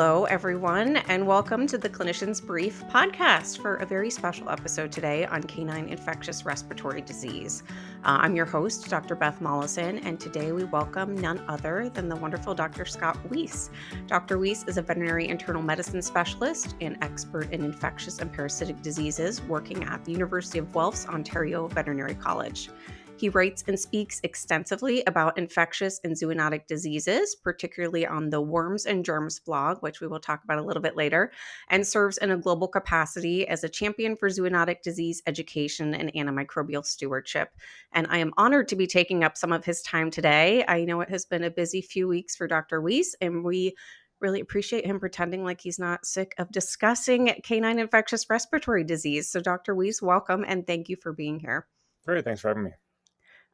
Hello, everyone, and welcome to the Clinician's Brief podcast for a very special episode today on canine infectious respiratory disease. I'm your host, Dr. Beth Molleson, and today we welcome none other than the wonderful Dr. Scott Weese. Dr. Weese is a veterinary internal medicine specialist and expert in infectious and parasitic diseases working at the University of Guelph's Ontario Veterinary College. He writes and speaks extensively about infectious and zoonotic diseases, particularly on the Worms and Germs blog, which we will talk about a little bit later, and serves in a global capacity as a champion for zoonotic disease education and antimicrobial stewardship. And I am honored to be taking up some of his time today. I know it has been a busy few weeks for Dr. Weese, and we really appreciate him pretending like he's not sick of discussing canine infectious respiratory disease. So Dr. Weese, welcome, and thank you for being here. Great, thanks for having me.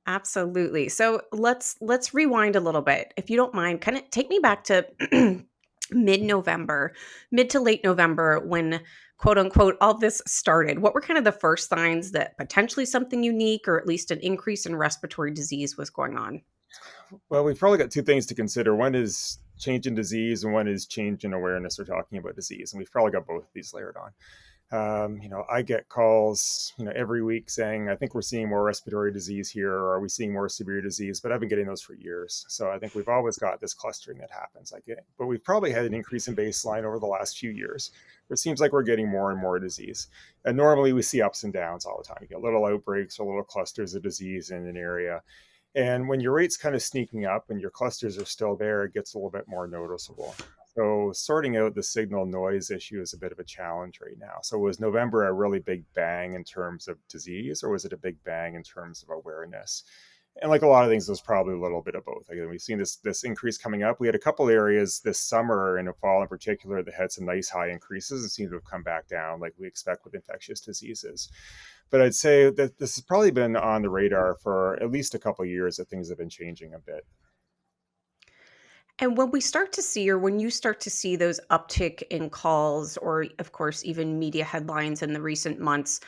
Absolutely. So let's rewind a little bit. If you don't mind, kind of take me back to mid to late November when quote unquote all this started. What were kind of the first signs that potentially something unique or at least an increase in respiratory disease was going on? Well, we've probably got two things to consider. One is change in disease and one is change in awareness or talking about disease. And we've probably got both of these layered on. I get calls, every week saying, I think we're seeing more respiratory disease here, or are we seeing more severe disease? But I've been getting those for years. So I think we've always got this clustering that happens. But we've probably had an increase in baseline over the last few years. It seems like we're getting more and more disease. And normally we see ups and downs all the time. You get little outbreaks or little clusters of disease in an area. And when your rate's kind of sneaking up and your clusters are still there, it gets a little bit more noticeable. So sorting out the signal noise issue is a bit of a challenge right now. So was November a really big bang in terms of disease, or was it a big bang in terms of awareness? And like a lot of things, there's probably a little bit of both. Again, we've seen this increase coming up. We had a couple areas this summer and the fall in particular that had some nice high increases and seem to have come back down like we expect with infectious diseases. But I'd say that this has probably been on the radar for at least a couple of years that things have been changing a bit. And when we start to see, or when you start to see those uptick in calls, or of course, even media headlines in the recent months,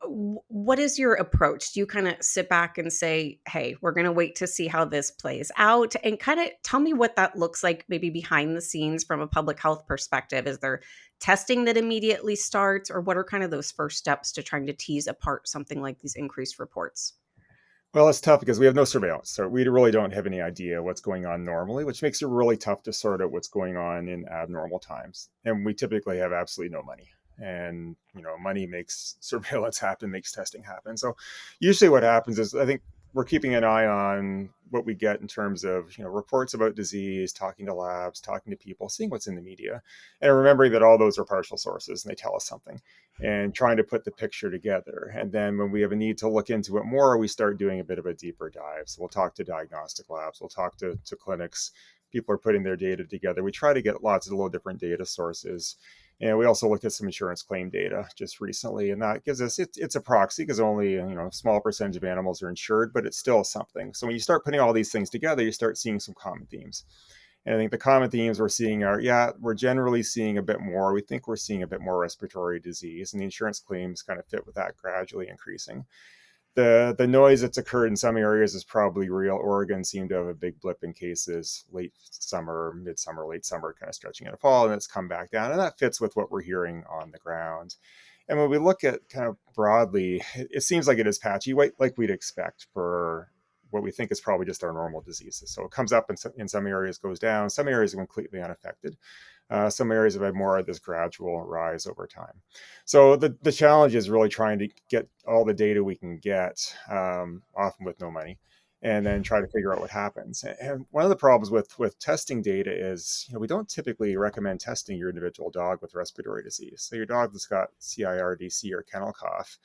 what is your approach? Do you kind of sit back and say, hey, we're going to wait to see how this plays out? And kind of tell me what that looks like, maybe behind the scenes from a public health perspective. Is there testing that immediately starts, or what are kind of those first steps to trying to tease apart something like these increased reports? Well, it's tough because we have no surveillance. So we really don't have any idea what's going on normally, which makes it really tough to sort out what's going on in abnormal times. And we typically have absolutely no money. And, money makes surveillance happen, makes testing happen. So usually what happens is I think we're keeping an eye on what we get in terms of, reports about disease, talking to labs, talking to people, seeing what's in the media, and remembering that all those are partial sources and they tell us something, and trying to put the picture together. And then when we have a need to look into it more, we start doing a bit of a deeper dive. So we'll talk to diagnostic labs, we'll talk to clinics. People are putting their data together. We try to get lots of little different data sources. And we also looked at some insurance claim data just recently, and that gives us, it's a proxy because only a small percentage of animals are insured, but it's still something. So when you start putting all these things together, you start seeing some common themes. And I think the common themes we're seeing are, we're generally seeing a bit more. We think we're seeing a bit more respiratory disease, and the insurance claims kind of fit with that gradually increasing. The noise that's occurred in some areas is probably real. Oregon seemed to have a big blip in cases late summer, midsummer, late summer, kind of stretching into fall, and it's come back down. And that fits with what we're hearing on the ground. And when we look at kind of broadly, it seems like it is patchy, like we'd expect for what we think is probably just our normal diseases. So it comes up in some areas, goes down. Some areas are completely unaffected. Some areas have had more of this gradual rise over time. So the challenge is really trying to get all the data we can get, often with no money, and then try to figure out what happens. And one of the problems with testing data is, we don't typically recommend testing your individual dog with respiratory disease. So your dog that's got CIRDC or kennel cough,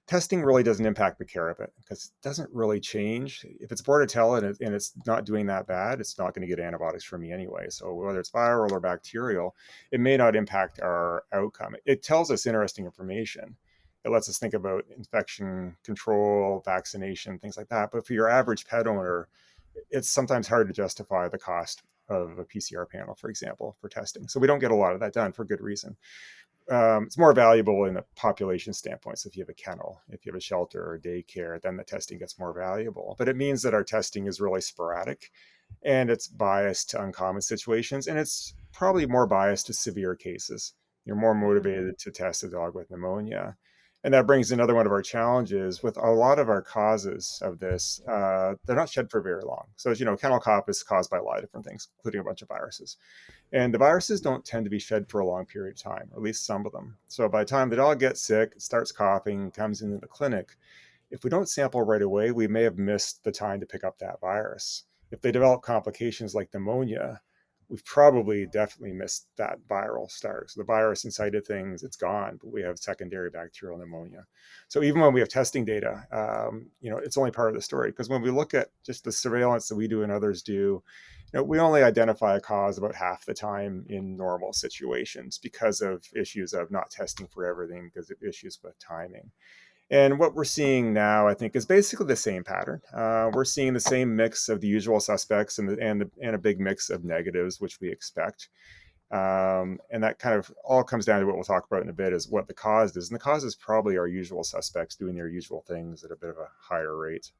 testing really doesn't impact the care of it because it doesn't really change. If it's Bordetella and it's not doing that bad, it's not going to get antibiotics from me anyway. So whether it's viral or bacterial, it may not impact our outcome. It tells us interesting information. It lets us think about infection control, vaccination, things like that. But for your average pet owner, it's sometimes hard to justify the cost of a PCR panel, for example, for testing. So we don't get a lot of that done for good reason. it's more valuable in a population standpoint. So if you have a kennel, if you have a shelter or daycare, then the testing gets more valuable. But it means that our testing is really sporadic and it's biased to uncommon situations. And it's probably more biased to severe cases. You're more motivated to test a dog with pneumonia. And that brings another one of our challenges with a lot of our causes of this. They're not shed for very long. So as you know, kennel cough is caused by a lot of different things, including a bunch of viruses. And the viruses don't tend to be shed for a long period of time, or at least some of them. So by the time the dog gets sick, starts coughing, comes into the clinic, if we don't sample right away, we may have missed the time to pick up that virus. If they develop complications like pneumonia, we've probably definitely missed that viral start. So the virus inside of things, it's gone, but we have secondary bacterial pneumonia. So even when we have testing data, it's only part of the story, because when we look at just the surveillance that we do and others do, we only identify a cause about half the time in normal situations because of issues of not testing for everything, because of issues with timing. And what we're seeing now, I think, is basically the same pattern. We're seeing the same mix of the usual suspects and a big mix of negatives, which we expect. And that kind of all comes down to what we'll talk about in a bit, is what the cause is. And the cause is probably our usual suspects doing their usual things at a bit of a higher rate.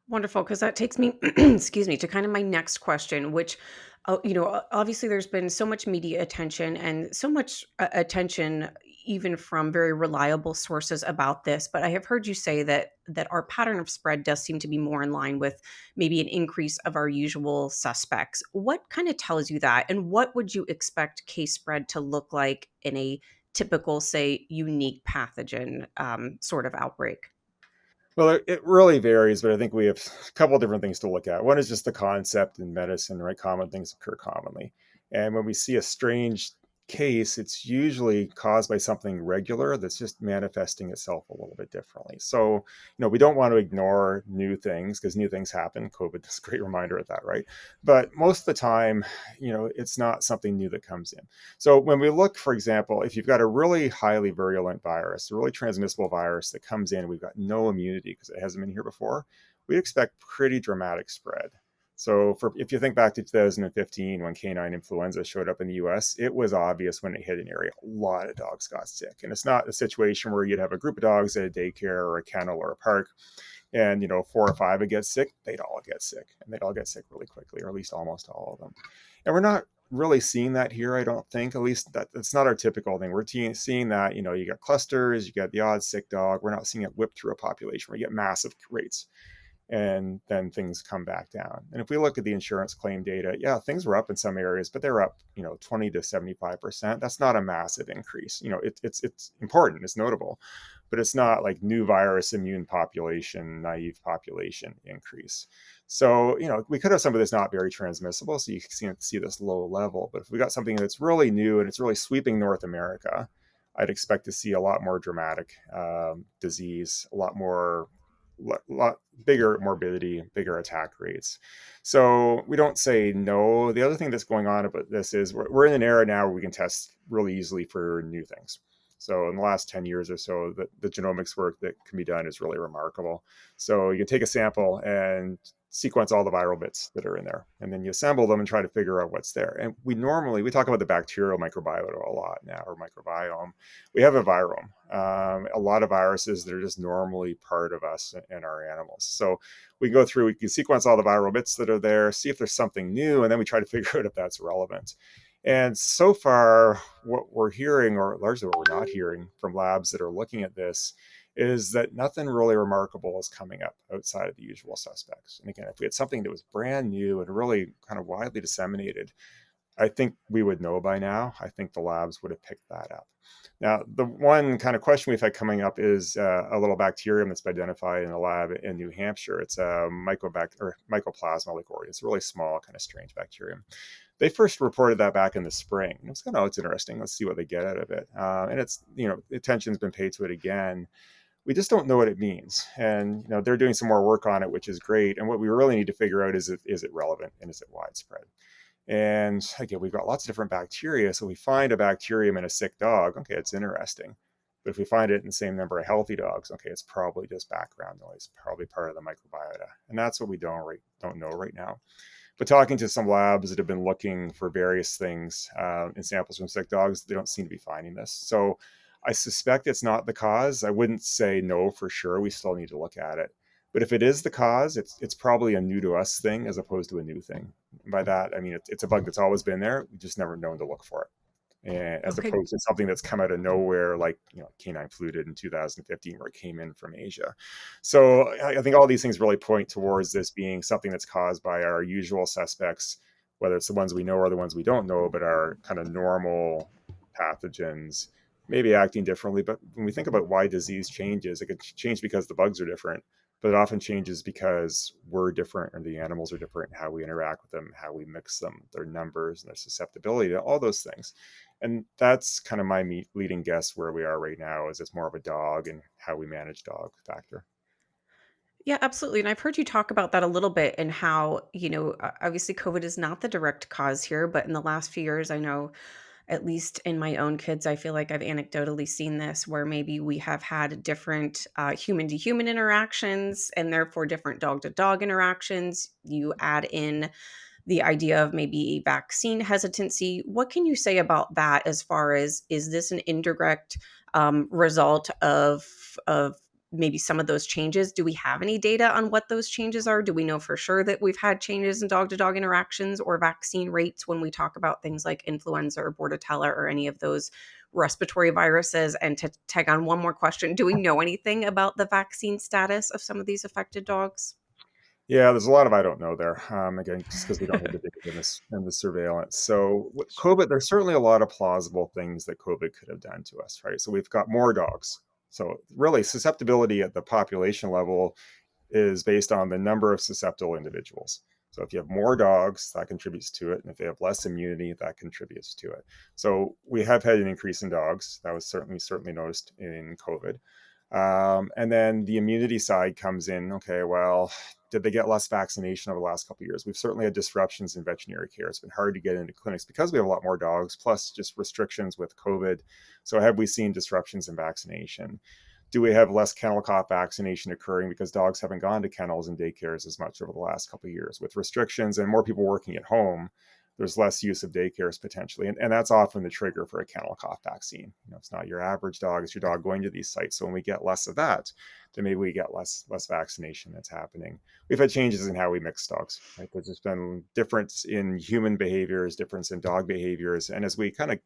Wonderful, because that takes me, excuse me, to kind of my next question, which, obviously there's been so much media attention and so much attention, even from very reliable sources about this. But I have heard you say that our pattern of spread does seem to be more in line with maybe an increase of our usual suspects. What kind of tells you that, and what would you expect case spread to look like in a typical, say, unique pathogen sort of outbreak? Well, it really varies, but I think we have a couple of different things to look at. One is just the concept in medicine, right? Common things occur commonly. And when we see a strange case, it's usually caused by something regular that's just manifesting itself a little bit differently. So, we don't want to ignore new things, because new things happen. COVID is a great reminder of that, right? But most of the time, it's not something new that comes in. So when we look, for example, if you've got a really highly virulent virus, a really transmissible virus that comes in, we've got no immunity because it hasn't been here before, we expect pretty dramatic spread. So if you think back to 2015, when canine influenza showed up in the US, it was obvious when it hit an area, a lot of dogs got sick. And it's not a situation where you'd have a group of dogs at a daycare or a kennel or a park, and 4 or 5 would get sick. They'd all get sick, and they'd all get sick really quickly, or at least almost all of them. And we're not really seeing that here, I don't think. At least that's not our typical thing. We're seeing that, you got clusters, you got the odd sick dog. We're not seeing it whip through a population where you get massive rates, and then things come back down. And if we look at the insurance claim data, yeah, things were up in some areas, but they're up, 20 to 75%. That's not a massive increase. It's important, it's notable, but it's not like new virus immune population, naive population increase. So, we could have some of this not very transmissible, so you can see this low level. But if we got something that's really new and it's really sweeping North America, I'd expect to see a lot more dramatic disease, a lot bigger morbidity, bigger attack rates. So we don't say no. The other thing that's going on about this is we're in an era now where we can test really easily for new things. So in the last 10 years or so, the genomics work that can be done is really remarkable. So you can take a sample and sequence all the viral bits that are in there, and then you assemble them and try to figure out what's there. And we talk about the bacterial microbiota a lot now, or microbiome. We have a virome, a lot of viruses that are just normally part of us and our animals. So we can sequence all the viral bits that are there, see if there's something new, and then we try to figure out if that's relevant. And so far, what we're hearing, or largely what we're not hearing from labs that are looking at this, is that nothing really remarkable is coming up outside of the usual suspects. And again, if we had something that was brand new and really kind of widely disseminated, I think we would know by now. I think the labs would have picked that up. Now, the one kind of question we've had coming up is a little bacterium that's been identified in a lab in New Hampshire. It's a Mycoplasma leucorium. It's a really small, kind of strange bacterium. They first reported that back in the spring. And it's it's interesting. Let's see what they get out of it. And it's, attention's been paid to it again. We just don't know what it means. And, they're doing some more work on it, which is great. And what we really need to figure out is it relevant and is it widespread? And again, we've got lots of different bacteria. So we find a bacterium in a sick dog. Okay, it's interesting. But if we find it in the same number of healthy dogs, okay, it's probably just background noise, probably part of the microbiota. And that's what we don't know right now. But talking to some labs that have been looking for various things in samples from sick dogs, they don't seem to be finding this. So I suspect it's not the cause. I wouldn't say no for sure. We still need to look at it. But if it is the cause, it's probably a new to us thing as opposed to a new thing. And by that, I mean, it's a bug that's always been there. We just never known to look for it. And as Okay. opposed to something that's come out of nowhere, like canine flu did in 2015, where it came in from Asia. So I think all these things really point towards this being something that's caused by our usual suspects, whether it's the ones we know or the ones we don't know, but are kind of normal pathogens, maybe acting differently. But when we think about why disease changes, it could change because the bugs are different, but it often changes because we're different and the animals are different, how we interact with them, how we mix them, their numbers and their susceptibility to all those things. And that's kind of my leading guess where we are right now is it's more of a dog and how we manage dog factor. Yeah, absolutely. And I've heard you talk about that a little bit and how, obviously COVID is not the direct cause here, but in the last few years, I know, at least in my own kids, I feel like I've anecdotally seen this where maybe we have had different human to human interactions and therefore different dog to dog interactions. You add in the idea of maybe vaccine hesitancy. What can you say about that as far as is this an indirect result of maybe some of those changes? Do we have any data on what those changes are? Do we know for sure that we've had changes in dog to dog interactions or vaccine rates when we talk about things like influenza or Bordetella or any of those respiratory viruses? And to tag on one more question, do we know anything about the vaccine status of some of these affected dogs? Yeah, there's a lot of I don't know there. Again, just because we don't have the data and the surveillance. So with COVID, there's certainly a lot of plausible things that COVID could have done to us, right? So we've got more dogs. So really, susceptibility at the population level is based on the number of susceptible individuals. So if you have more dogs, that contributes to it. And if they have less immunity, that contributes to it. So we have had an increase in dogs. That was certainly noticed in COVID. And then the immunity side comes in. Okay, well, did they get less vaccination over the last couple of years? We've certainly had disruptions in veterinary care. It's been hard to get into clinics because we have a lot more dogs, plus just restrictions with COVID. So have we seen disruptions in vaccination? Do we have less kennel cough vaccination occurring because dogs haven't gone to kennels and daycares as much over the last couple of years? With restrictions and more people working at home, there's less use of daycares potentially. And that's often the trigger for a kennel cough vaccine. It's not your average dog, it's your dog going to these sites. So when we get less of that, then maybe we get less vaccination that's happening. We've had changes in how we mix dogs, right? There's just been difference in human behaviors, difference in dog behaviors. And as we kind of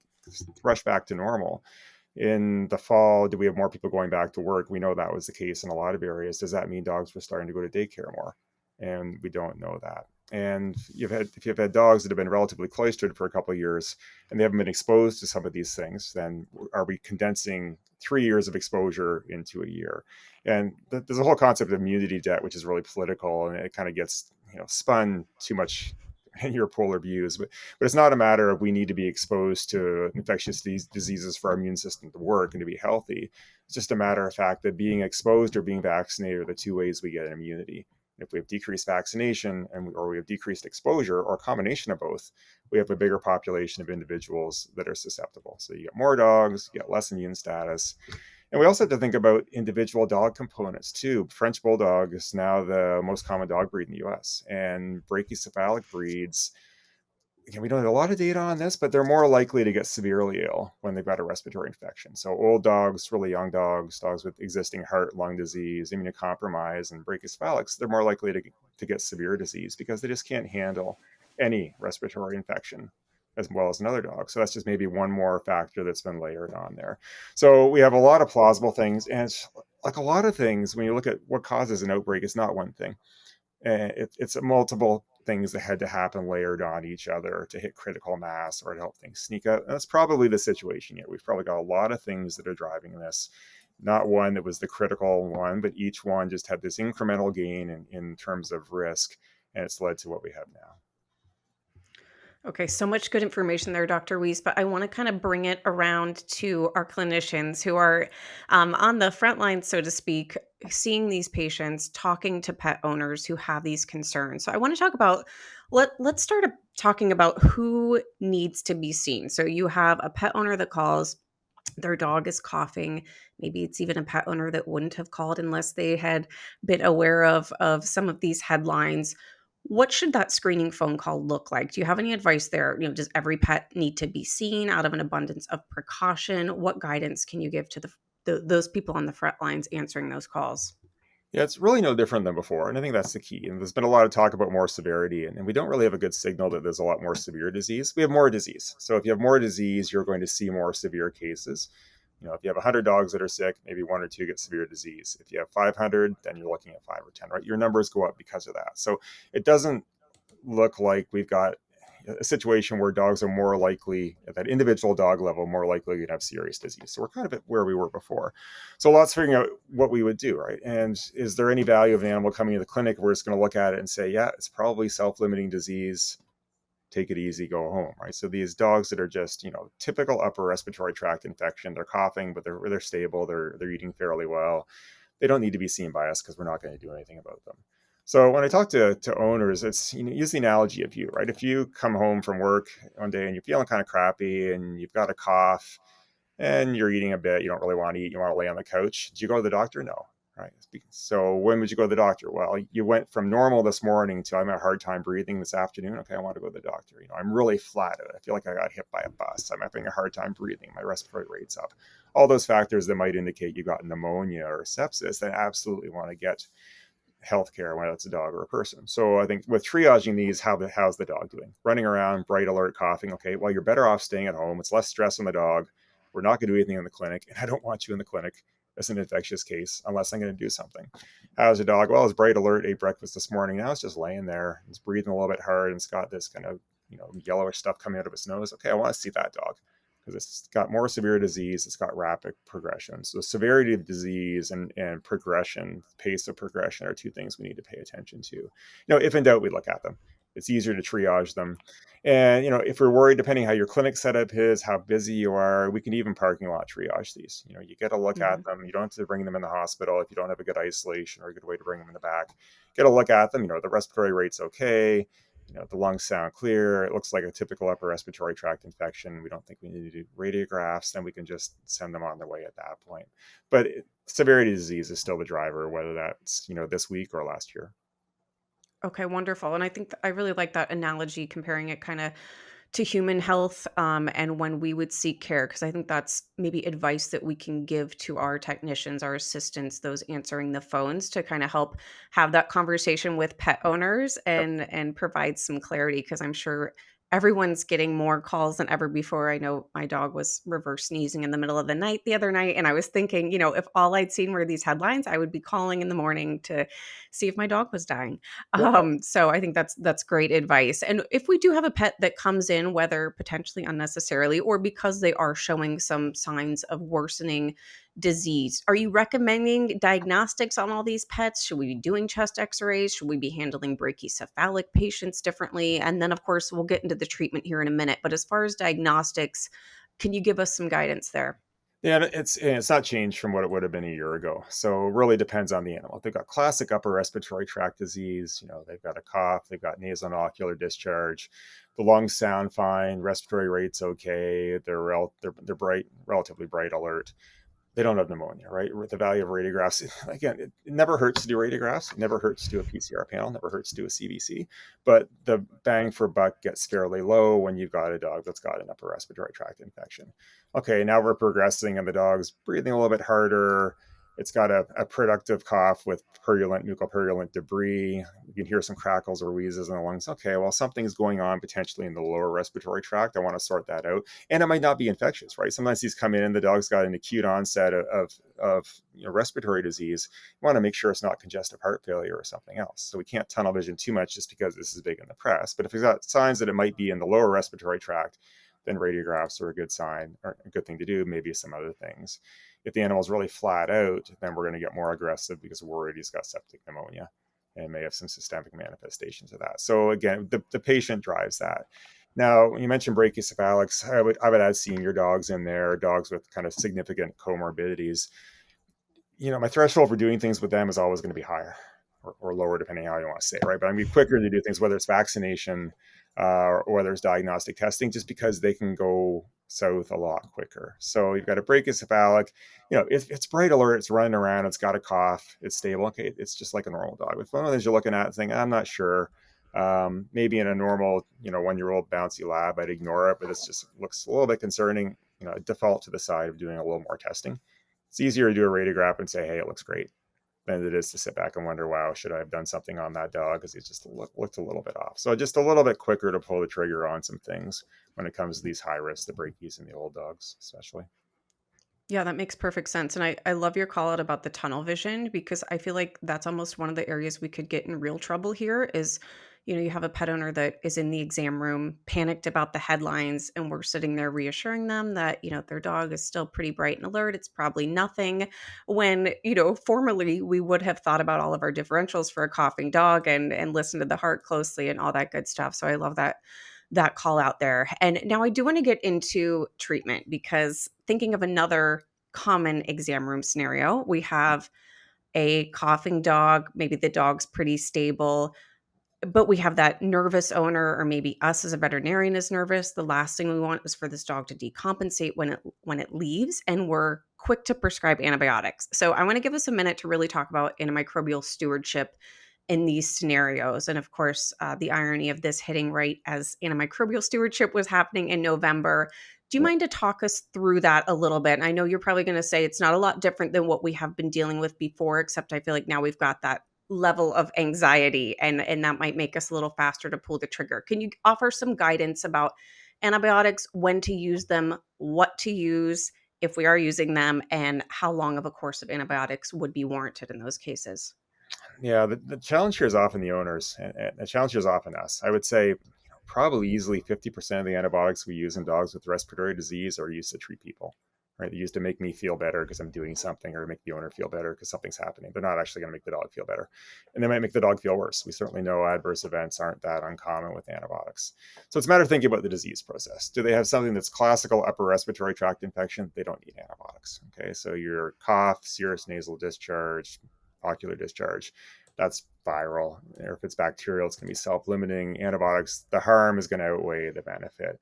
rush back to normal, in the fall, do we have more people going back to work? We know that was the case in a lot of areas. Does that mean dogs were starting to go to daycare more? And we don't know that. And if you've had dogs that have been relatively cloistered for a couple of years and they haven't been exposed to some of these things, then are we condensing 3 years of exposure into a year? And there's a whole concept of immunity debt, which is really political, and it kind of gets spun too much in your polar views. But it's not a matter of we need to be exposed to infectious diseases for our immune system to work and to be healthy. It's just a matter of fact that being exposed or being vaccinated are the two ways we get immunity. If we have decreased vaccination or we have decreased exposure or a combination of both, we have a bigger population of individuals that are susceptible. So you get more dogs, you get less immune status. And we also have to think about individual dog components too. French Bulldog is now the most common dog breed in the US. And brachycephalic breeds, again, we don't have a lot of data on this, but they're more likely to get severely ill when they've got a respiratory infection. So old dogs, really young dogs, dogs with existing heart, lung disease, immunocompromised, and brachycephalics, they're more likely to get severe disease because they just can't handle any respiratory infection as well as another dog. So that's just maybe one more factor that's been layered on there. So we have a lot of plausible things. And it's like a lot of things, when you look at what causes an outbreak, it's not one thing. It's multiple things that had to happen layered on each other to hit critical mass or to help things sneak out. And that's probably the situation here. We've probably got a lot of things that are driving this, not one that was the critical one, but each one just had this incremental gain in terms of risk, and it's led to what we have now. Okay, so much good information there, Dr. Weese, but I want to kind of bring it around to our clinicians who are on the front line, so to speak, seeing these patients, talking to pet owners who have these concerns. So I want to talk about, let's start talking about who needs to be seen. So you have a pet owner that calls, their dog is coughing. Maybe it's even a pet owner that wouldn't have called unless they had been aware of some of these headlines. What should that screening phone call look like? Do you have any advice there? Does every pet need to be seen out of an abundance of precaution? What guidance can you give to those people on the front lines answering those calls? Yeah, it's really no different than before. And I think that's the key. And there's been a lot of talk about more severity, and we don't really have a good signal that there's a lot more severe disease. We have more disease. So if you have more disease, you're going to see more severe cases. If you have 100 dogs that are sick, maybe one or two get severe disease. If you have 500, then you're looking at 5 or 10, right? Your numbers go up because of that. So it doesn't look like we've got a situation where dogs are more likely at that individual dog level, more likely to have serious disease. So we're kind of at where we were before. So lots figuring out what we would do, right? And is there any value of an animal coming to the clinic? We're just going to look at it and say, yeah, it's probably self-limiting disease. Take it easy, go home, right? So these dogs that are just, typical upper respiratory tract infection, they're coughing, but they're stable, they're eating fairly well. They don't need to be seen by us because we're not going to do anything about them. So when I talk to owners, it's, use the analogy of you, right? If you come home from work one day and you're feeling kind of crappy and you've got a cough and you're eating a bit, you don't really want to eat, you want to lay on the couch. Do you go to the doctor? No, right? So when would you go to the doctor? Well, you went from normal this morning to I'm having a hard time breathing this afternoon. Okay, I want to go to the doctor. I'm really flat out. I feel like I got hit by a bus. I'm having a hard time breathing. My respiratory rate's up. All those factors that might indicate you got pneumonia or sepsis, then absolutely want to get healthcare, whether it's a dog or a person. So I think with triaging these, how's the dog doing? Running around, bright, alert, coughing. Okay, well, you're better off staying at home. It's less stress on the dog. We're not going to do anything in the clinic, and I don't want you in the clinic as an infectious case unless I'm going to do something. How's the dog? Well, it's bright, alert, ate breakfast this morning. Now it's just laying there. It's breathing a little bit hard, and it's got this kind of yellowish stuff coming out of its nose. Okay, I want to see that dog, because it's got more severe disease, it's got rapid progression. So severity of disease and progression, pace of progression are two things we need to pay attention to. If in doubt, we look at them. It's easier to triage them. And, if we're worried, depending how your clinic setup is, how busy you are, we can even parking lot triage these. You get a look at them. You don't have to bring them in the hospital if you don't have a good isolation or a good way to bring them in the back. Get a look at them. The respiratory rate's okay. The lungs sound clear. It looks like a typical upper respiratory tract infection. We don't think we need to do radiographs. Then we can just send them on their way at that point. But severity of disease is still the driver, whether that's, this week or last year. Okay, wonderful. And I think I really like that analogy, comparing it kind of to human health, and when we would seek care, because I think that's maybe advice that we can give to our technicians, our assistants, those answering the phones, to kind of help have that conversation with pet owners and provide some clarity, because I'm sure everyone's getting more calls than ever before. I know my dog was reverse sneezing in the middle of the night the other night, and I was thinking, if all I'd seen were these headlines, I would be calling in the morning to see if my dog was dying. So I think that's great advice. And if we do have a pet that comes in, whether potentially unnecessarily or because they are showing some signs of worsening disease, are you recommending diagnostics on all these pets? Should we be doing chest x-rays? Should we be handling brachycephalic patients differently? And then, of course, we'll get into the treatment here in a minute. But as far as diagnostics, can you give us some guidance there? Yeah, it's not changed from what it would have been a year ago. So it really depends on the animal. If they've got classic upper respiratory tract disease, they've got a cough, they've got nasal and ocular discharge, the lungs sound fine, respiratory rate's okay, they're bright, relatively bright, alert. They don't have pneumonia, right? With the value of radiographs, again, it never hurts to do radiographs. It never hurts to do a PCR panel, never hurts to do a CBC. But the bang for buck gets fairly low when you've got a dog that's got an upper respiratory tract infection. Okay, now we're progressing and the dog's breathing a little bit harder. It's got a productive cough with mucopurulent debris. You can hear some crackles or wheezes in the lungs. Okay, well, something's going on potentially in the lower respiratory tract. I want to sort that out. And it might not be infectious, right? Sometimes these come in and the dog's got an acute onset of respiratory disease. You want to make sure it's not congestive heart failure or something else. So we can't tunnel vision too much just because this is big in the press. But if it's got signs that it might be in the lower respiratory tract, then radiographs are a good sign, or a good thing to do, maybe some other things. If the animal's really flat out, then we're going to get more aggressive because we're worried he's got septic pneumonia and may have some systemic manifestations of that. So again, the patient drives that. Now, you mentioned brachycephalics. I would add senior dogs in there, dogs with kind of significant comorbidities. My threshold for doing things with them is always going to be higher or lower, depending on how you want to say it, right? But I'm going to be quicker to do things, whether it's vaccination or whether it's diagnostic testing, just because they can go south a lot quicker. So you've got a brachycephalic, if it's bright alert, it's running around, it's got a cough, it's stable. Okay, it's just like a normal dog. With one of those you're looking at and saying, I'm not sure. Maybe in a normal, 1-year-old bouncy lab, I'd ignore it, but it just looks a little bit concerning. Default to the side of doing a little more testing. It's easier to do a radiograph and say, hey, it looks great, than it is to sit back and wonder, wow, should I have done something on that dog because it just looked a little bit off. So just a little bit quicker to pull the trigger on some things when it comes to these high risk, the brachies and the old dogs, especially. Yeah, that makes perfect sense. And I love your call out about the tunnel vision, because I feel like that's almost one of the areas we could get in real trouble here is, you have a pet owner that is in the exam room, panicked about the headlines, and we're sitting there reassuring them that, their dog is still pretty bright and alert. It's probably nothing. When, formerly we would have thought about all of our differentials for a coughing dog and listened to the heart closely and all that good stuff. So I love that call out there. And now I do want to get into treatment, because thinking of another common exam room scenario, we have a coughing dog, maybe the dog's pretty stable, but we have that nervous owner, or maybe us as a veterinarian is nervous. The last thing we want is for this dog to decompensate when it leaves, and we're quick to prescribe antibiotics. So I want to give us a minute to really talk about antimicrobial stewardship in these scenarios. And of course, the irony of this hitting right as antimicrobial stewardship was happening in November. Do you mind to talk us through that a little bit? And I know you're probably going to say it's not a lot different than what we have been dealing with before, except I feel like now we've got that level of anxiety, and that might make us a little faster to pull the trigger. Can you offer some guidance about antibiotics, when to use them, what to use if we are using them, and how long of a course of antibiotics would be warranted in those cases? Yeah, the challenge here is often the owners, and the challenge here is often us. I would say probably easily 50% of the antibiotics we use in dogs with respiratory disease are used to treat people, right? They're used to make me feel better because I'm doing something, or make the owner feel better because something's happening. They're not actually going to make the dog feel better. And they might make the dog feel worse. We certainly know adverse events aren't that uncommon with antibiotics. So it's a matter of thinking about the disease process. Do they have something that's classical upper respiratory tract infection? They don't need antibiotics. Okay, so your cough, serous nasal discharge, ocular discharge, that's viral. Or if it's bacterial, it's going to be self-limiting. Antibiotics, the harm is going to outweigh the benefit.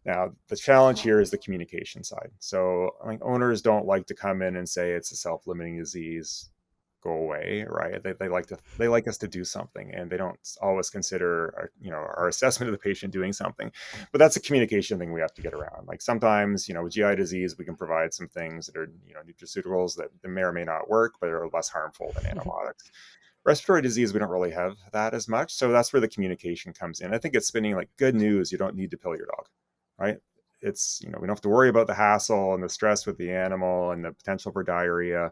Now, the challenge here is the communication side. So owners don't like to come in and say it's a self-limiting disease, go away, right? They like us to do something, and they don't always consider our assessment of the patient doing something. But that's a communication thing we have to get around. Like sometimes, with GI disease, we can provide some things that are, nutraceuticals that may or may not work, but are less harmful than antibiotics. Respiratory disease, we don't really have that as much. So that's where the communication comes in. I think it's spinning like good news. You don't need to pill your dog, right? It's, we don't have to worry about the hassle and the stress with the animal and the potential for diarrhea.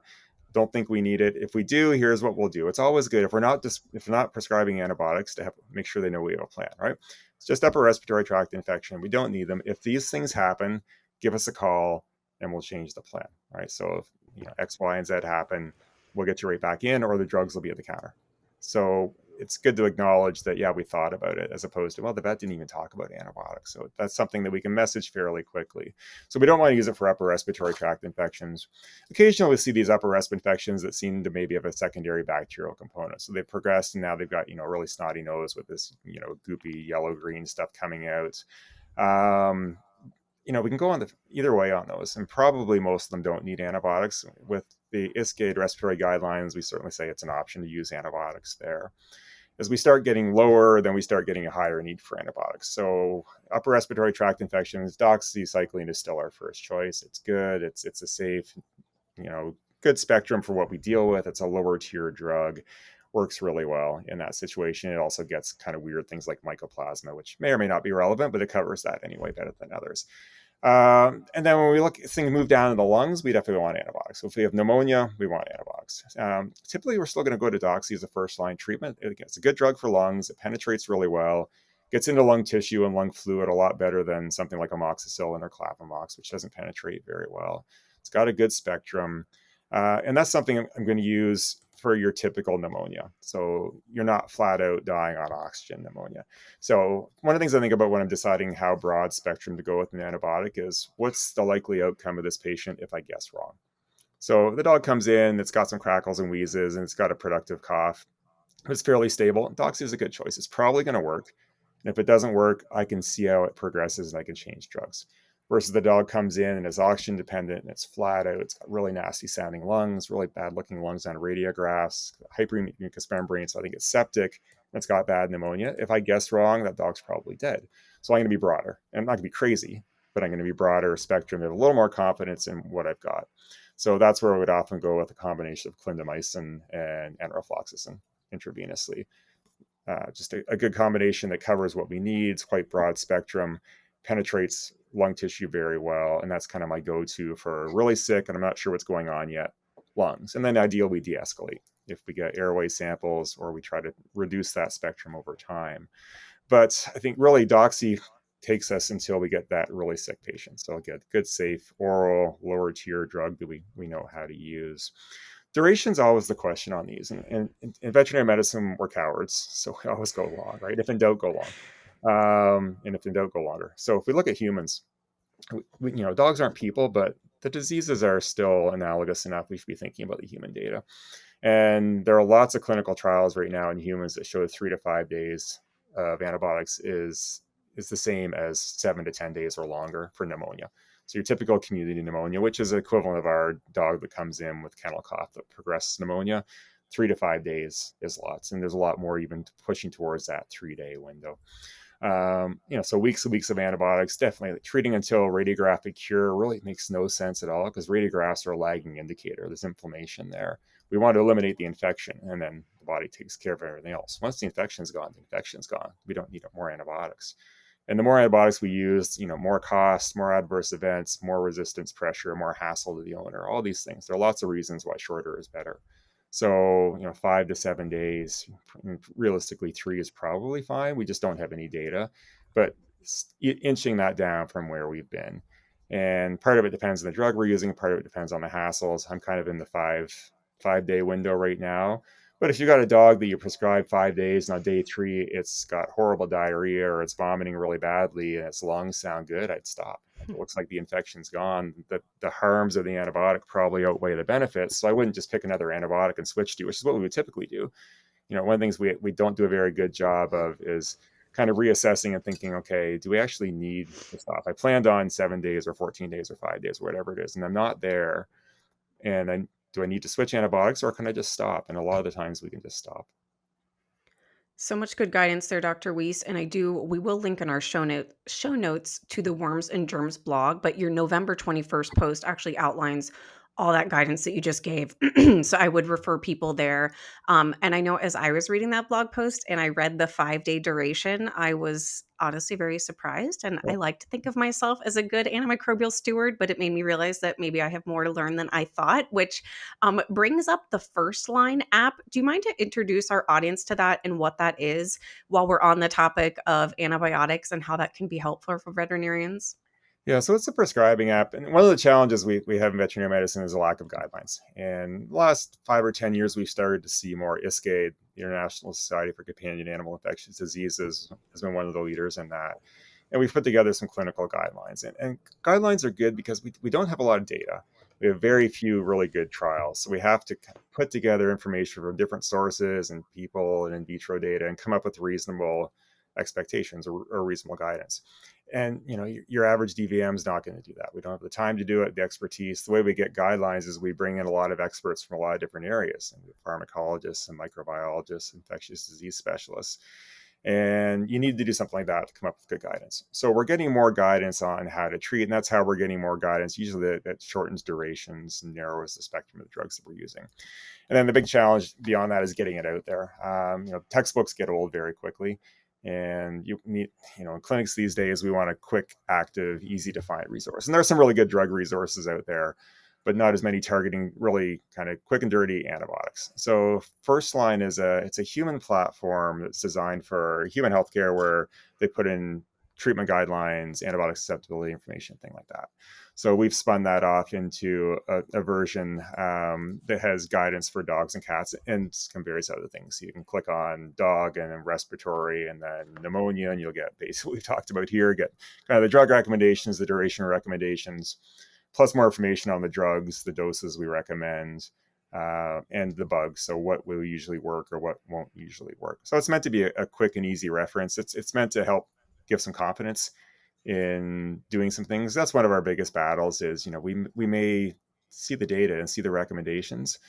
Don't think we need it. If we do, here's what we'll do. It's always good if we're not prescribing antibiotics to make sure they know we have a plan, right? It's just upper respiratory tract infection. We don't need them. If these things happen, give us a call and we'll change the plan, right? So if X, Y, and Z happen, we'll get you right back in, or the drugs will be at the counter. So it's good to acknowledge that, yeah, we thought about it, as opposed to, well, the vet didn't even talk about antibiotics. So that's something that we can message fairly quickly. So we don't want to use it for upper respiratory tract infections. Occasionally we see these upper resp infections that seem to maybe have a secondary bacterial component. So they've progressed and now they've got, really snotty nose with this, goopy yellow-green stuff coming out. We can go on either way on those, and probably most of them don't need antibiotics. With the ISCAID respiratory guidelines, we certainly say it's an option to use antibiotics there. As we start getting lower, then we start getting a higher need for antibiotics. So upper respiratory tract infections, doxycycline is still our first choice. It's good. It's a safe, good spectrum for what we deal with. It's a lower tier drug. Works really well in that situation. It also gets kind of weird things like mycoplasma, which may or may not be relevant, but it covers that anyway better than others. And then when we look at things move down in the lungs, we definitely want antibiotics. So if we have pneumonia, we want antibiotics. Typically, we're still going to go to doxy as a first-line treatment. It's a good drug for lungs. It penetrates really well, gets into lung tissue and lung fluid a lot better than something like amoxicillin or clavamox, which doesn't penetrate very well. It's got a good spectrum. And that's something I'm going to use for your typical pneumonia. So you're not flat out dying on oxygen pneumonia. So one of the things I think about when I'm deciding how broad spectrum to go with an antibiotic is, what's the likely outcome of this patient if I guess wrong? So the dog comes in, it's got some crackles and wheezes, and it's got a productive cough. It's fairly stable. Doxy is a good choice. It's probably going to work. And if it doesn't work, I can see how it progresses and I can change drugs. versus the dog comes in and is oxygen dependent and it's flat out. It's got really nasty sounding lungs, really bad looking lungs on radiographs, hypermucous membrane. So I think it's septic and it's got bad pneumonia. If I guess wrong, that dog's probably dead. So I'm going to be broader. And I'm not going to be crazy, but I'm going to be broader spectrum, have a little more confidence in what I've got. So that's where I would often go with a combination of clindamycin and enrofloxacin intravenously. Just a good combination that covers what we need. It's quite broad spectrum, penetrates lung tissue very well. And that's kind of my go-to for really sick and I'm not sure what's going on yet, lungs. And then ideally we de-escalate if we get airway samples or we try to reduce that spectrum over time. But I think really doxy takes us until we get that really sick patient. So get good, safe, oral, lower tier drug that we know how to use. Duration's always the question on these. And in veterinary medicine, we're cowards. So we always go long, right? If in doubt, go long. And if in doubt, go longer. So if we look at humans, dogs aren't people, but the diseases are still analogous enough. We should be thinking about the human data. And there are lots of clinical trials right now in humans that show 3 to 5 days of antibiotics is the same as 7 to 10 days or longer for pneumonia. So your typical community pneumonia, which is the equivalent of our dog that comes in with kennel cough that progresses pneumonia, 3 to 5 days is lots. And there's a lot more even pushing towards that 3-day window. So weeks and weeks of antibiotics, definitely treating until radiographic cure really makes no sense at all because radiographs are a lagging indicator. There's inflammation there. We want to eliminate the infection and then the body takes care of everything else. Once the infection's gone, the infection's gone. We don't need more antibiotics. And the more antibiotics we use, more cost, more adverse events, more resistance pressure, more hassle to the owner, all these things. There are lots of reasons why shorter is better. So, 5 to 7 days, realistically 3 is probably fine. We just don't have any data, but inching that down from where we've been. And part of it depends on the drug we're using. Part of it depends on the hassles. I'm kind of in the 5-day window right now. But if you got a dog that you prescribe 5 days and on day 3, it's got horrible diarrhea or it's vomiting really badly and its lungs sound good, I'd stop. It looks like the infection's gone. The harms of the antibiotic probably outweigh the benefits. So I wouldn't just pick another antibiotic and switch to, which is what we would typically do. One of the things we don't do a very good job of is kind of reassessing and thinking, okay, do we actually need to stop? I planned on 7 days or 14 days or 5 days, whatever it is, and I'm not there. And then do I need to switch antibiotics or can I just stop? And a lot of the times we can just stop. So much good guidance there, Dr. Weese. And we will link in our show notes to the Worms and Germs blog, but your November 21st post actually outlines all that guidance that you just gave. So I would refer people there. And I know as I was reading that blog post and I read the 5-day duration, I was honestly very surprised. And I like to think of myself as a good antimicrobial steward, but it made me realize that maybe I have more to learn than I thought, which brings up the Firstline app. Do you mind to introduce our audience to that and what that is while we're on the topic of antibiotics and how that can be helpful for veterinarians? Yeah, so it's a prescribing app. And one of the challenges we have in veterinary medicine is a lack of guidelines. And the last 5 or 10 years, we've started to see more. ISCAID, the International Society for Companion Animal Infectious Diseases, has been one of the leaders in that. And we've put together some clinical guidelines. And guidelines are good because we don't have a lot of data. We have very few really good trials. So we have to put together information from different sources and people and in vitro data and come up with reasonable expectations or reasonable guidance. And your average DVM is not going to do that. We don't have the time to do it, the expertise. The way we get guidelines is we bring in a lot of experts from a lot of different areas, and pharmacologists and microbiologists, infectious disease specialists. And you need to do something like that to come up with good guidance. So we're getting more guidance on how to treat, and that's how we're getting more guidance. Usually that shortens durations and narrows the spectrum of the drugs that we're using. And then the big challenge beyond that is getting it out there. Textbooks get old very quickly. And you need, in clinics these days, we want a quick, active, easy to find resource. And there are some really good drug resources out there, but not as many targeting really kind of quick and dirty antibiotics. So Firstline it's a human platform that's designed for human healthcare where they put in treatment guidelines, antibiotic susceptibility information, thing like that. So we've spun that off into a version that has guidance for dogs and cats and some various other things. So you can click on dog and then respiratory and then pneumonia, and you'll get basically what we've talked about here, get kind of the drug recommendations, the duration recommendations, plus more information on the drugs, the doses we recommend, and the bugs. So what will usually work or what won't usually work. So it's meant to be a quick and easy reference. It's meant to help give some confidence in doing some things. That's one of our biggest battles is, we may see the data and see the recommendations,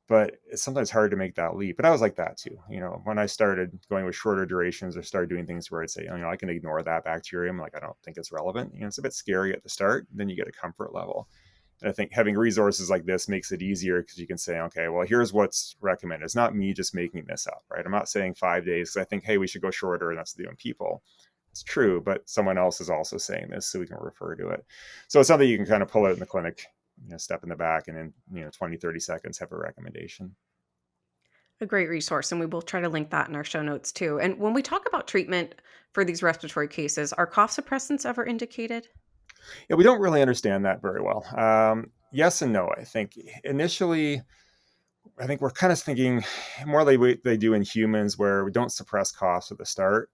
but it's sometimes hard to make that leap. But I was like that too. When I started going with shorter durations or started doing things where I'd say, I can ignore that bacterium. Like, I don't think it's relevant. It's a bit scary at the start. Then you get a comfort level. And I think having resources like this makes it easier because you can say, okay, well, here's what's recommended. It's not me just making this up, right? I'm not saying 5 days because I think, hey, we should go shorter and that's doing people. It's true, but someone else is also saying this, so we can refer to it. So it's something you can kind of pull out in the clinic, step in the back, and in 20, 30 seconds have a recommendation. A great resource, and we will try to link that in our show notes too. And when we talk about treatment for these respiratory cases, are cough suppressants ever indicated? Yeah, we don't really understand that very well. Yes and no. I think initially, we're kind of thinking more like they do in humans, where we don't suppress coughs at the start.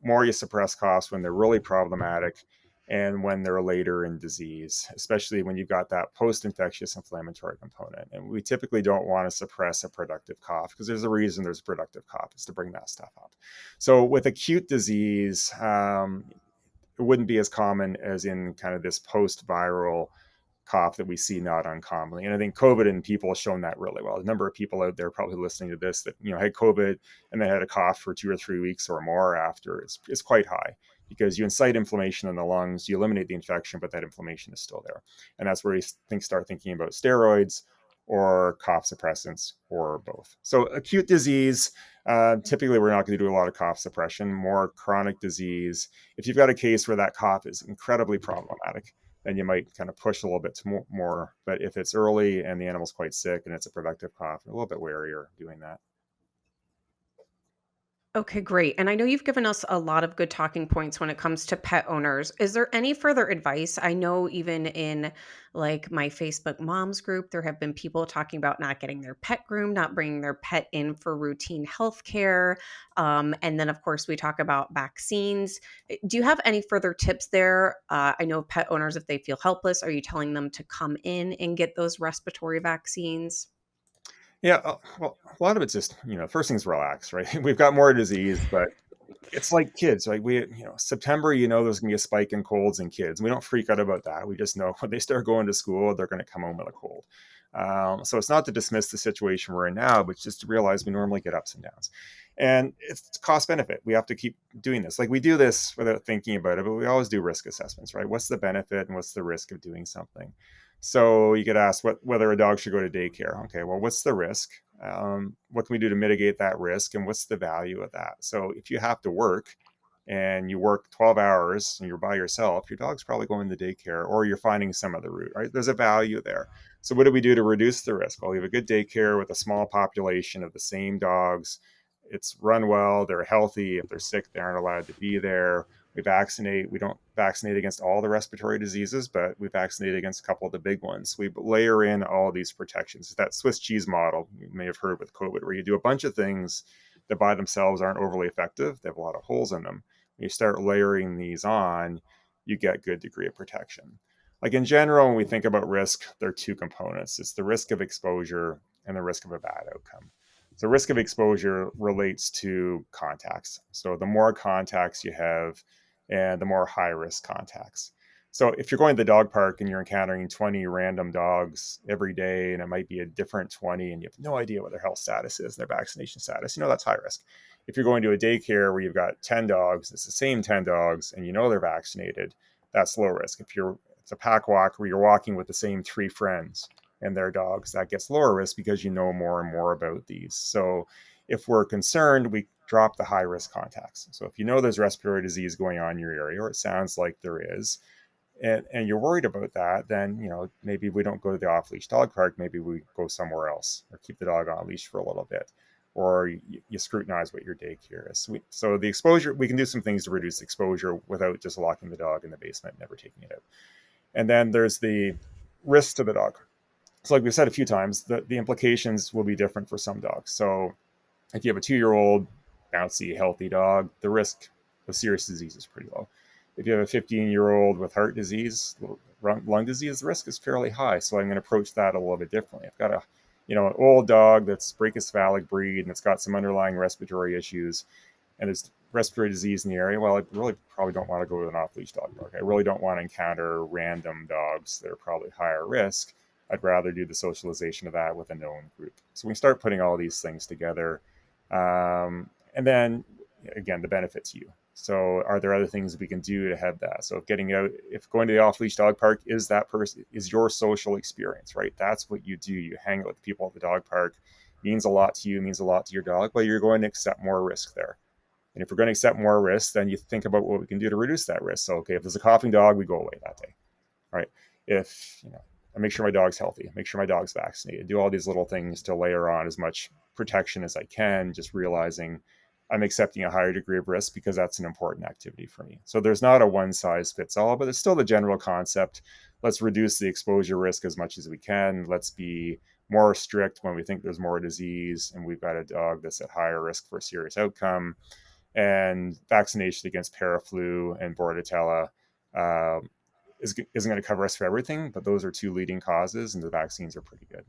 More you suppress coughs when they're really problematic and when they're later in disease, especially when you've got that post-infectious inflammatory component. And we typically don't want to suppress a productive cough because there's a reason there's a productive cough, is to bring that stuff up. So with acute disease, it wouldn't be as common as in kind of this post-viral cough that we see not uncommonly. And I think COVID in people has shown that really well. The number of people out there probably listening to this that, had COVID and they had a cough for 2 or 3 weeks or more after is quite high, because you incite inflammation in the lungs, you eliminate the infection, but that inflammation is still there. And that's where you start thinking about steroids or cough suppressants or both. So acute disease, typically we're not going to do a lot of cough suppression. More chronic disease, if you've got a case where that cough is incredibly problematic, then you might kind of push a little bit more. But if it's early and the animal's quite sick and it's a productive cough, a little bit warier doing that. Okay, great. And I know you've given us a lot of good talking points when it comes to pet owners. Is there any further advice? I know even in like my Facebook moms group, there have been people talking about not getting their pet groomed, not bringing their pet in for routine health care. And then, of course, we talk about vaccines. Do you have any further tips there? I know pet owners, if they feel helpless, are you telling them to come in and get those respiratory vaccines? Yeah, well, a lot of it's just, first thing's relax, right? We've got more disease, but it's like kids, right? September, there's going to be a spike in colds in kids. We don't freak out about that. We just know when they start going to school, they're going to come home with a cold. So it's not to dismiss the situation we're in now, but just to realize we normally get ups and downs. And it's cost benefit. We have to keep doing this. Like, we do this without thinking about it, but we always do risk assessments, right? What's the benefit and what's the risk of doing something? So you get asked whether a dog should go to daycare. Okay, well, what's the risk? What can we do to mitigate that risk? And what's the value of that? So if you have to work and you work 12 hours and you're by yourself, your dog's probably going to daycare, or you're finding some other route, right? There's a value there. So what do we do to reduce the risk? Well, we have a good daycare with a small population of the same dogs. It's run well. They're healthy. If they're sick, they aren't allowed to be there. We vaccinate. We don't vaccinate against all the respiratory diseases, but we vaccinate against a couple of the big ones. We layer in all these protections. That Swiss cheese model you may have heard with COVID, where you do a bunch of things that by themselves aren't overly effective. They have a lot of holes in them. When you start layering these on, you get good degree of protection. Like, in general, when we think about risk, there are two components. It's the risk of exposure and the risk of a bad outcome. So risk of exposure relates to contacts. So the more contacts you have, and the more high-risk contacts. So if you're going to the dog park and you're encountering 20 random dogs every day, and it might be a different 20, and you have no idea what their health status is, their vaccination status, that's high risk. If you're going to a daycare where you've got 10 dogs, it's the same 10 dogs, and they're vaccinated, that's low risk. It's a pack walk where you're walking with the same 3 friends and their dogs, that gets lower risk because you know more and more about these. So if we're concerned, we drop the high risk contacts. So if there's respiratory disease going on in your area, or it sounds like there is, and you're worried about that, then maybe we don't go to the off-leash dog park. Maybe we go somewhere else, or keep the dog on leash for a little bit, or you scrutinize what your daycare is. So the exposure, we can do some things to reduce exposure without just locking the dog in the basement, never taking it out. And then there's the risk to the dog. So like we've said a few times, the implications will be different for some dogs. So if you have a 2-year-old, bouncy, healthy dog, the risk of serious disease is pretty low. If you have a 15-year-old with heart disease, lung disease, the risk is fairly high. So I'm going to approach that a little bit differently. I've got an old dog that's brachycephalic breed and it's got some underlying respiratory issues, and there's respiratory disease in the area, well, I really probably don't want to go to an off-leash dog park. I really don't want to encounter random dogs that are probably higher risk. I'd rather do the socialization of that with a known group. So we start putting all these things together. And then, again, the benefit to you. So are there other things we can do to have that? So if going to the off-leash dog park is your social experience, right? That's what you do. You hang out with people at the dog park. Means a lot to you, means a lot to your dog, but you're going to accept more risk there. And if we're going to accept more risk, then you think about what we can do to reduce that risk. So, okay, if there's a coughing dog, we go away that day, right? If, I make sure my dog's healthy, make sure my dog's vaccinated, do all these little things to layer on as much protection as I can, just realizing I'm accepting a higher degree of risk because that's an important activity for me. So there's not a one size fits all, but it's still the general concept. Let's reduce the exposure risk as much as we can. Let's be more strict when we think there's more disease and we've got a dog that's at higher risk for a serious outcome. And vaccination against paraflu and bordetella isn't going to cover us for everything, but those are two leading causes, and the vaccines are pretty good.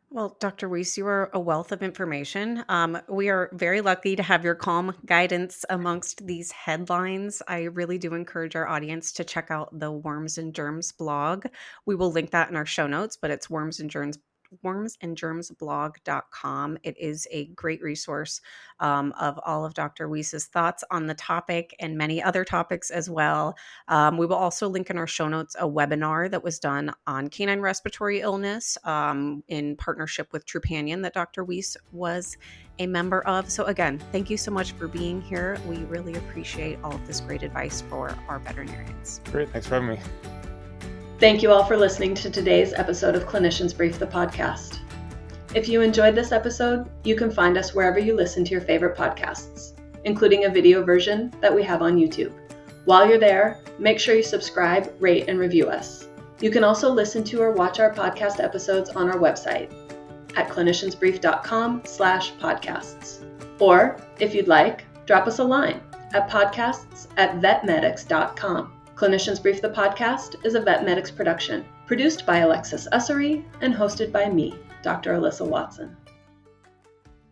Well, Dr. Weese, you are a wealth of information. We are very lucky to have your calm guidance amongst these headlines. I really do encourage our audience to check out the Worms and Germs blog. We will link that in our show notes, but it's wormsandgermsblog.com. It is a great resource of all of Dr. Weese's thoughts on the topic and many other topics as well. We will also link in our show notes a webinar that was done on canine respiratory illness in partnership with Trupanion that Dr. Weese was a member of. So again, thank you so much for being here. We really appreciate all of this great advice for our veterinarians. Great. Thanks for having me. Thank you all for listening to today's episode of Clinicians Brief, the podcast. If you enjoyed this episode, you can find us wherever you listen to your favorite podcasts, including a video version that we have on YouTube. While you're there, make sure you subscribe, rate, and review us. You can also listen to or watch our podcast episodes on our website at cliniciansbrief.com/podcasts. Or, if you'd like, drop us a line at podcasts@vetmedics.com. Clinicians Brief the Podcast is a VetMedics production, produced by Alexis Ussery and hosted by me, Dr. Alyssa Watson.